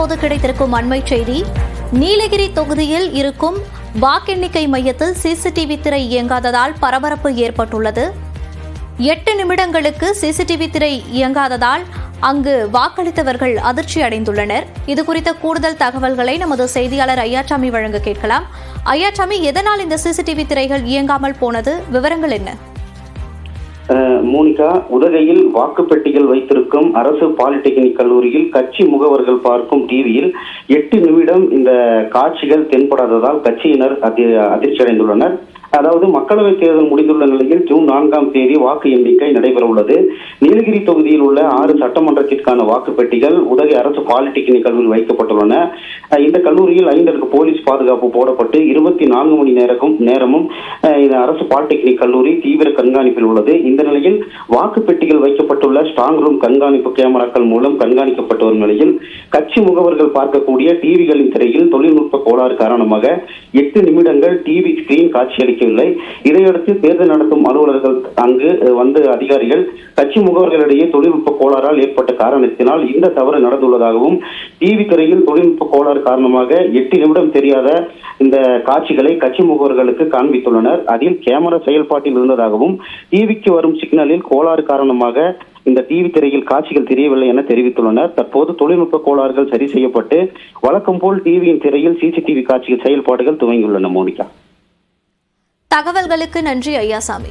தற்போது கிடைத்திருக்கும் அண்மை செய்தி. நீலகிரி தொகுதியில் இருக்கும் வாக்கெண்ணிக்கை மையத்தில் சிசிடிவி திரை இயங்காததால் பரபரப்பு ஏற்பட்டுள்ளது. 8 நிமிடங்களுக்கு சிசிடிவி திரை இயங்காததால் அங்கு வாக்களித்தவர்கள் அதிர்ச்சி அடைந்துள்ளனர். இதுகுறித்த கூடுதல் தகவல்களை நமது செய்தியாளர் ஐயாச்சாமி வழங்க கேட்கலாம். ஐயாச்சாமி, எதனால் இந்த சிசிடிவி திரைகள் இயங்காமல் போனது? விவரங்கள் என்ன? மோனிகா, உதகையில் வாக்குப்பெட்டிகள் வைத்திருக்கும் அரசு பாலிடெக்னிக் கல்லூரியில் கட்சி முகவர்கள் பார்க்கும் டிவியில் 8 நிமிடம் இந்த காட்சிகள் தென்படாததால் கட்சியினர் அதிர்ச்சி அடைந்துள்ளனர். அதாவது மக்களவை தேர்தல் முடிந்துள்ள நிலையில் ஜூன் 4ஆம் தேதி வாக்கு எண்ணிக்கை நடைபெற உள்ளது. நீலகிரி தொகுதியில் உள்ள 6 சட்டமன்றத்திற்கான வாக்குப்பெட்டிகள் உதகை அரசு பாலிடெக்னிக் கல்லூரியில் வைக்கப்பட்டுள்ளன. இந்த கல்லூரியில் 5 அடுக்கு போலீஸ் பாதுகாப்பு போடப்பட்டு 24 மணி நேரமும் இந்த அரசு பாலிடெக்னிக் கல்லூரி தீவிர கண்காணிப்பில் உள்ளது. இந்த நிலையில் வாக்குப்பெட்டிகள் வைக்கப்பட்டுள்ள ஸ்ட்ராங் ரூம் கண்காணிப்பு கேமராக்கள் மூலம் கண்காணிக்கப்பட்டு வரும் நிலையில் கட்சி முகவர்கள் பார்க்கக்கூடிய டிவிகளின் திரையில் தொழில்நுட்ப கோளாறு காரணமாக 8 நிமிடங்கள் டிவி ஸ்கிரீன் காட்சியளிக்க. இதையடுத்து தேர்தல் நடத்தும் அலுவலர்கள் அங்கு வந்து அதிகாரிகள் கட்சி முகவர்களிடையே தொழில்நுட்ப கோளாறால் ஏற்பட்ட காரணத்தினால் இந்த தவறு நடந்துள்ளதாகவும் டிவி திரையில் தொழில்நுட்ப கோளாறு காரணமாக 8 நிமிடம் தெரியாத இந்த காட்சிகளை கட்சி முகவர்களுக்கு காண்பித்துள்ளனர். அதில் கேமரா செயல்பாட்டில் இருந்ததாகவும் டிவிக்கு வரும் சிக்னலில் கோளாறு காரணமாக இந்த டிவி திரையில் காட்சிகள் தெரியவில்லை என தெரிவித்துள்ளனர். தற்போது தொழில்நுட்ப கோளாறுகள் சரி செய்யப்பட்டு வழக்கம் போல் டிவியின் திரையில் சிசிடிவி காட்சிகள் செயல்பாடுகள் துவங்கியுள்ளன. மோனிகா, தகவல்களுக்கு நன்றி ஐயாசாமி.